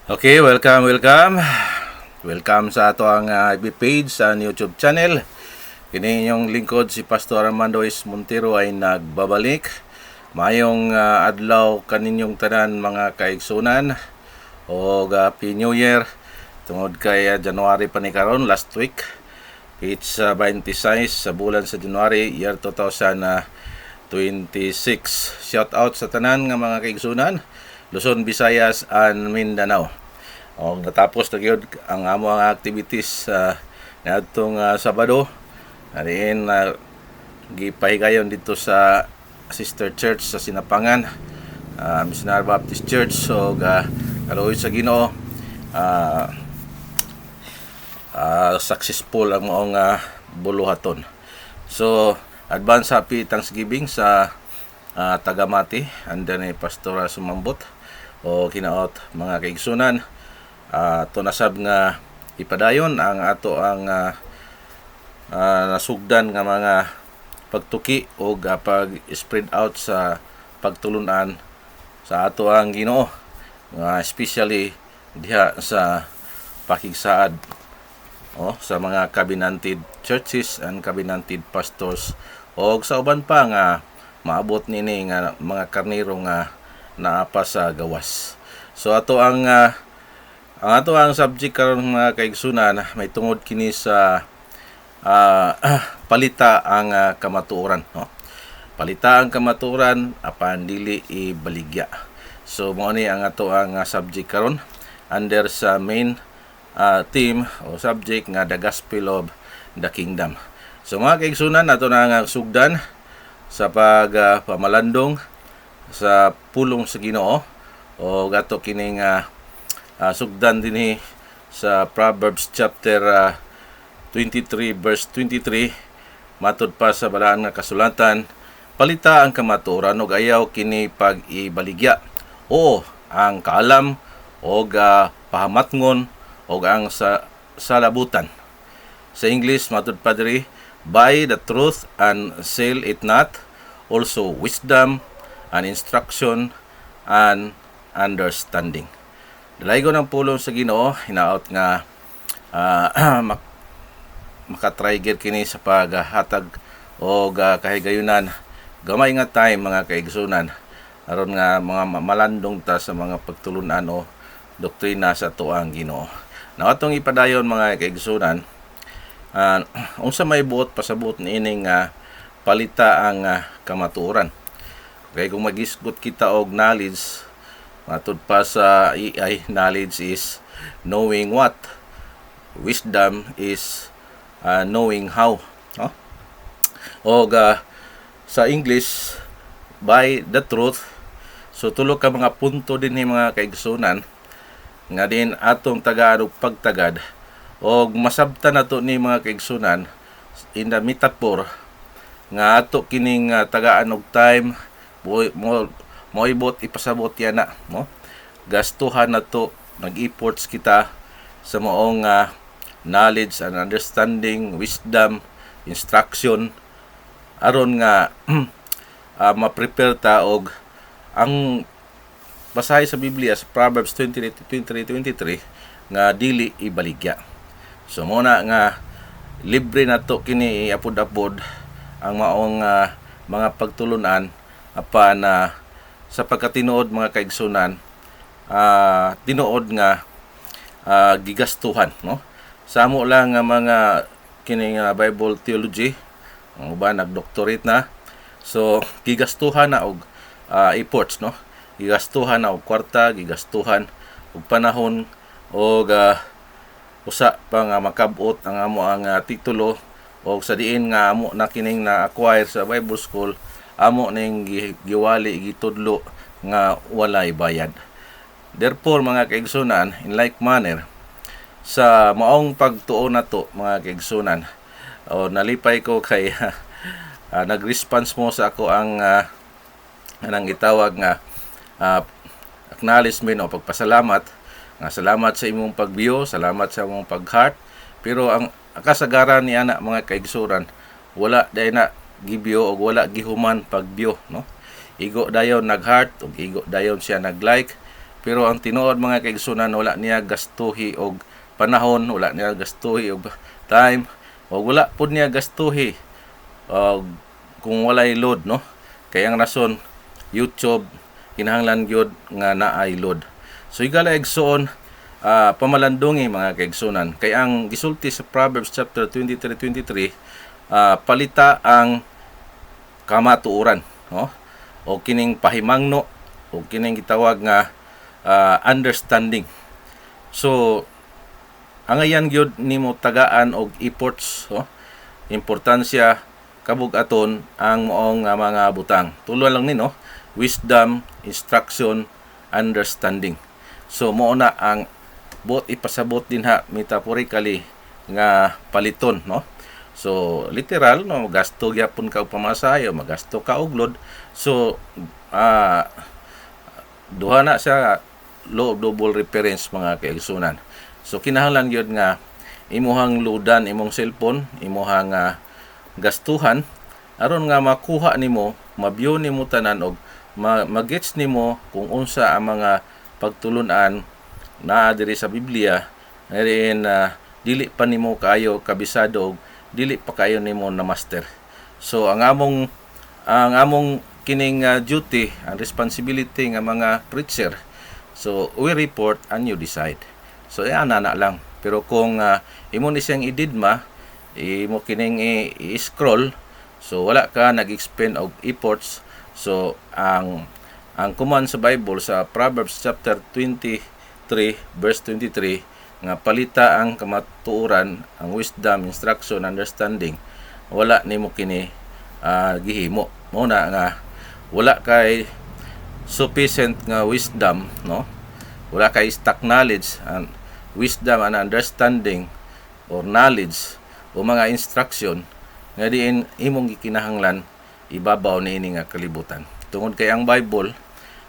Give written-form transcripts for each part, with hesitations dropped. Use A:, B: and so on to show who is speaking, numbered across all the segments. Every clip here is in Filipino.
A: Okay, welcome. Welcome sa ato ang FB page sa YouTube channel. Kini inyong lingkod si Pastor Armando S. Montero ay nagbabalik. Mayong adlaw kaninyong tanan mga kaigsunan o Happy New Year. Tungod kay January pa ni karon last week. It's 26 sa bulan sa January year 2026. Shout out sa tanan nga mga kaigsunan Luzon, Visayas, and Mindanao. O natapos na gyud ang amo ang activities niadtong Sabado. Ariin gipahigayon dito sa Sister Church sa Sinapangan, Missionary Baptist Church. So kaluoy sa Ginoo, successful ang maong buluhaton. So advance happy Thanksgiving sa taga-Mati under ni Pastora Sumambot o kinaot mga kaigsunan. Tunasab nga ipadayon ang ato ang nasugdan nga mga pagtuki o pag-spread out sa pagtulunan sa ato ang Ginoo, especially diha sa pakigsaad sa mga covenanted churches and covenanted pastors o sa uban pa nga maabot nini nga mga karnero nga naapa sa gawas. So ato ang subject karon mga kaigsunan may tungod kini sa palita ang kamatuoran, no? Palita ang kamatuoran apan dili ibaligya. So mao ni ang ato ang subject karon under sa main theme o subject nga the gospel of the kingdom. So mga kaigsunan ato na nga sugdan sa pamalandong sa pulong sa Ginoo o gato kining sugdan dinhi sa Proverbs chapter 23 verse 23 matud pa sa balaan nga kasulatan, palita ang kamatuoran ug ayaw kini pag-ibaligya o ang kaalam o pahamatngon o ang salabutan. Sa English matud pa diri, buy the truth and sell it not, also wisdom and instruction and understanding. Dalaygon ang pulong sa Ginoo, hinaot nga makatrigger kini sa paghatag o kahigayunan gamay nga time mga kaigsunan aron nga mga malandong ta sa mga pagtulunan o doktrina sa tuang Ginoo. Now atong ipadayon mga kaigsunan, unsa may buot pasabot niining palita ang kamatuoran. Okay, kung magisgot kita og knowledge, matud pa sa AI, knowledge is knowing what, wisdom is knowing how, no? O sa English, by the truth. So tulo ka mga punto din ni mga kaigsunan nga din atong tagaan og pagtagad o masabtan nato ni mga kaigsunan in the metaphor nga ato kining tagaan og time mo ibot ipasabot yana, no? Gastuhan nato, nag-efforts kita sa maong knowledge and understanding, wisdom, instruction aron nga ma-prepare ta og ang basahi sa Biblia sa Proverbs 23:23 nga dili ibaligya. So muna nga libre nato kini iapod-apod ang maong mga pagtulunan apan sa pagkatinuod mga kaigsunan, tinuod nga gigastuhan, no? Samo lang nga mga kining Bible theology, ang uban nagdoctorate na. So gigastuhan na og efforts, no? Gigastuhan na og kwarta, gigastuhan og panahon og usa pa nga makabot ang amo ang titulo o sa diin nga amo na kining na-acquire sa Bible School, amo ning giwali gitudlo nga walay bayad. Therefore mga kaigsunan, in like manner sa maong pagtuo nato mga kaigsunan, o nalipay ko kay nag-response mo sa ako ang anang gitawag nga acknowledgement o pagpasalamat nga salamat sa imong pagbiyo, salamat sa imong pag-heart. Pero ang kasagaran ni ana mga kaigsuran, wala day na gibiyo o wala gihuman pagbiyo, no? Igo dayon nag-heart ug igo dayon siya nag-like pero ang tinuod mga kaigsunan, wala niya gastuhi og panahon, wala niya gastuhi og time, o wala pud niya gastuhi kung walay load, no? Kaya ang rason YouTube kinahanglan gyud nga naay load. So higala igsoon, pamalandungi mga kaigsunan, kay ang gisulti sa Proverbs chapter 23:23, palita ang kamatuoran, no? O kining pahimangno, o kining gitawag nga understanding. So ang ayan gyud nimo tagaan og efforts, no? Importansya kabug-aton ang moong mga butang. Tulo lang ni, no? Wisdom, instruction, understanding. So mao na ang ipasabot din ha metaphorically nga paliton, no? So literal, no, gasto gyapon ka og pamasahe, magasto ka og load. So duha na sa law of double reference mga kaigsunan. So kinahanglan gyud nga imuhang loadan imong cellphone, imuhang gastuhan aron nga makuha nimo, mabyo nimo tanan og magets nimo kung unsa ang mga pagtulun-an naa diri sa Biblia, ngayon dili pa nimo kaayo kabisado og dili pa kayo nimo na master. So ang among kining duty, ang responsibility nga mga preacher, so we report and you decide. So ana lang. Pero kung imo ni siyang ididma, imo kining i-scroll, so wala ka nag-expend og efforts. So ang command sa Bible sa Proverbs chapter 23 verse 23 nga palita ang kamatuoran, ang wisdom, instruction, understanding, wala nimo kini gihimo. Mo na nga wala kay sufficient nga wisdom, no? Wala kay stock knowledge and wisdom and understanding or knowledge o mga instruction nga diin imong gikinahanglan ibabaw niini nga kalibutan. Tungod kay ang Bible,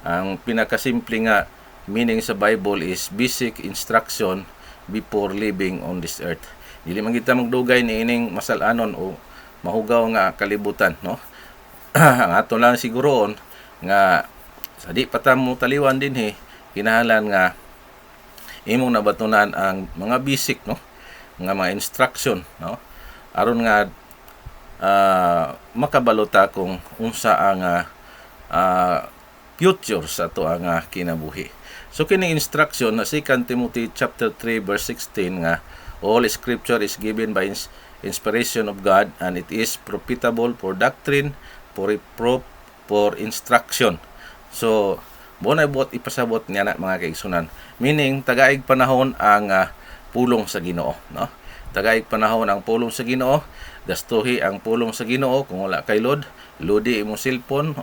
A: ang pinakasimple nga meaning sa Bible is basic instruction before living on this earth. Dili man kita magdugay niining masalanon o mahugaw nga kalibutan, no? Ang ato lang siguroon nga sa di pa ta mo taliwan din kinahanglan nga imong nabatunan ang mga basic, no, nga mga instruction, no, aron nga makabalota kung unsa ang future sa ato ang kinabuhi. So kini instruction na 2 Timothy chapter 3 verse 16 nga all scripture is given by inspiration of God and it is profitable for doctrine, for reproof, for instruction. So mo na buot ipasabot niya na mga kaigsunan. Meaning tagaig panahon ang pulong sa Ginoo, no? Tagaig panahon ang pulong sa Ginoo, gastuhi ang pulong sa Ginoo. Kung wala kay load, lodi imong cellphone,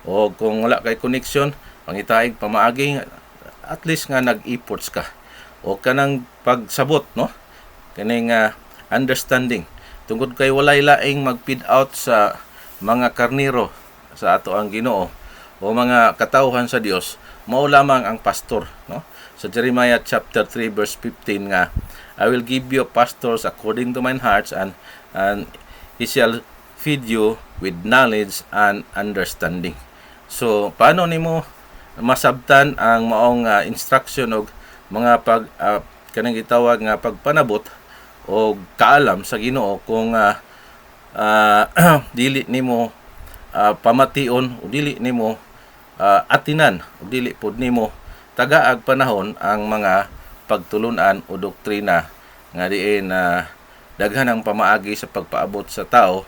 A: o kung wala kay connection, pangitaig pamaagi, at least nga nag-efforts ka. O kanang pagsabot, no? Kaning understanding. Tungod kay walay laing mag-feed out sa mga karniro sa ato ang Ginoo o mga katawhan sa Dios, mao lamang ang pastor, no? Sa Jeremiah chapter 3 verse 15 nga, I will give you pastors according to mine hearts and he shall feed you with knowledge and understanding. So paano nimo masabtan ang maong instruction og mga kanang gitawag nga pagpanabot o kaalam sa Ginoo kung dili nimo pamation o dili nimo atinan o dili pud nimo tagaag panahon ang mga pagtulunan o doktrina nga diin daghan ang pamaagi sa pagpaabot sa tao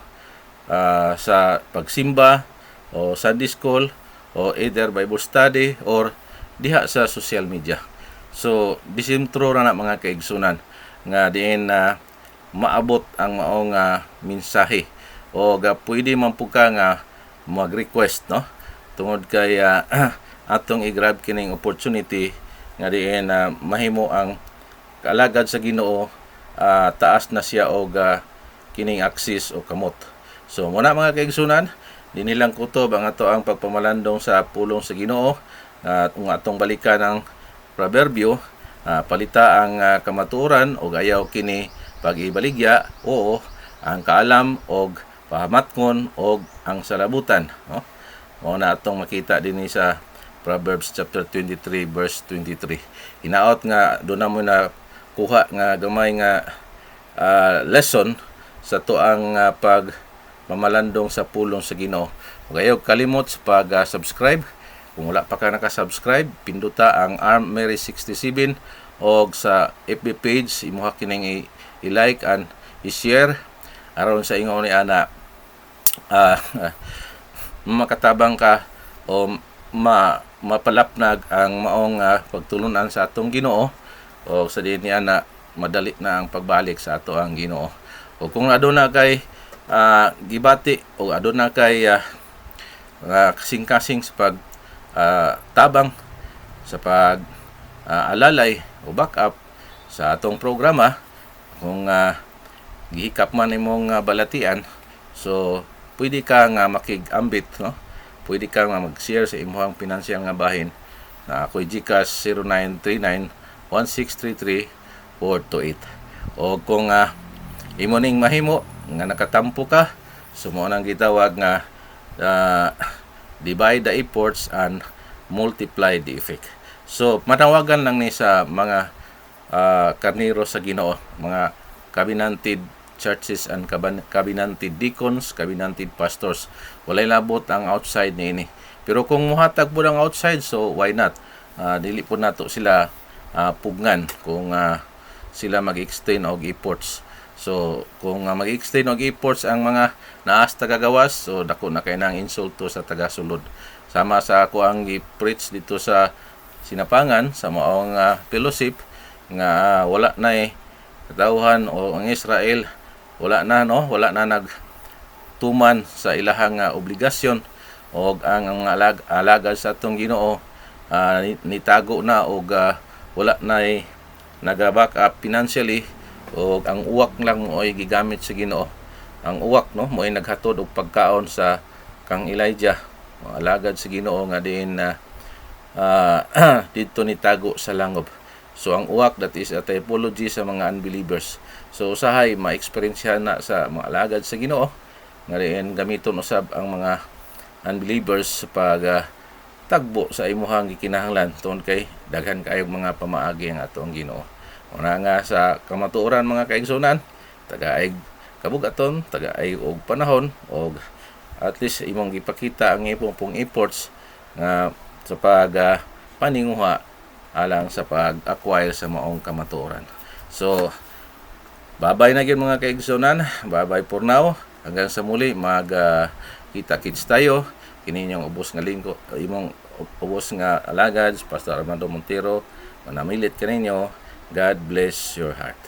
A: sa pagsimba o Sunday school o either Bible study or diha sa social media. So disintro ra na mga kaigsunan nga diin maabot ang maong mensahe o pwede man po ka nga mag-request, no, tungod kay atong i-grab kining opportunity nga diin mahimo ang kaalagad sa Ginoo, taas na siya og kining access o kamot. So muna mga kaigsunan, dinilang kutob ang ato ang pagpamalandong sa pulong sa Ginoo at atong balikan ang proverbio, palita ang kamatuoran o ayaw kini pag-ibaligya o ang kaalam og pahamatkon og ang salabutan, no? Mao na atong makita dinhi sa Proverbs chapter 23 verse 23. Hinaot nga do na mo na kuha nga gamay nga lesson sa tuang pag mamalandong sa pulong sa Ginoo. Huwag kalimot sa pag-subscribe. Kung wala pa ka naka-subscribe, pinduta ang Arm Mary 67 o sa FB page, imuha kining i-like and i-share aron sa ingon ni ana makatabang ka o mapalapnag ang maong pagtulunan sa atong Ginoo o sa diin niya na madali na ang pagbalik sa ato ang Ginoo. O kung aduna kay gibati o aduna kay kasing-kasing sa pag tabang sa pag alalay o backup sa atong programa, kung gihikap man imong balatian, so pwede ka nga makig-ambit, no? Pwede ka nga mag-share sa imong pinansyal nga bahin na ako'y GCash 0939-1633-428. O kung imo ning mahimo nga nakatampo ka, sumo nang gitawag nga divide the efforts and multiply the effect. So matawagan lang ni sa mga karniro sa Ginoo, mga covenanted churches and covenanted deacons, covenanted pastors. Walay labot ang outside niini. Pero kung muhatag po ang outside, so why not? Dili po nato sila pugnan kung sila mag-extend og efforts. So kung mag-extend og efforts ang mga naas tagagawas, so dako na kay nang insulto sa tagasulod. Sama sa ako ang gi-preach dito sa Sinapangan sa maong fellowship nga wala na katawhan o ang Israel wala na nagtuman sa ilahang obligasyon o ang alagad sa atong Ginoo nitago na o wala na nag-back up financially o ang uwak lang mo ay gigamit sa Ginoo. Ang uwak mo ay naghatod og pagkaon sa kang Elijah, alagad sa Ginoo nga din dito nitago sa langob. So ang uwak, that is a typology sa mga unbelievers. So usahay ma-experiencehan na sa mga alagad sa Ginoo nga rin gamiton usab ang mga unbelievers pag tagbo sa imuhang gikinahanglan tungod kay daghan kayong mga pamaagi ang atong Ginoo. Una nga sa kamatuoran mga kaigsunan, tagaay kabugaton, tagaay og panahon og at least imong gipakita ang imong pong efforts nga sa pag paninguha alang sa pag-acquire sa maong kamatuoran. So bye-bye na gyud mga kaigsunan. Bye-bye for now. Hanggang sa muli kita-kits tayo. Kini inyong ubos nga linggo, imong ubos nga alagad, Pastor Armando Montero. Manamilit kaninyo. God bless your heart.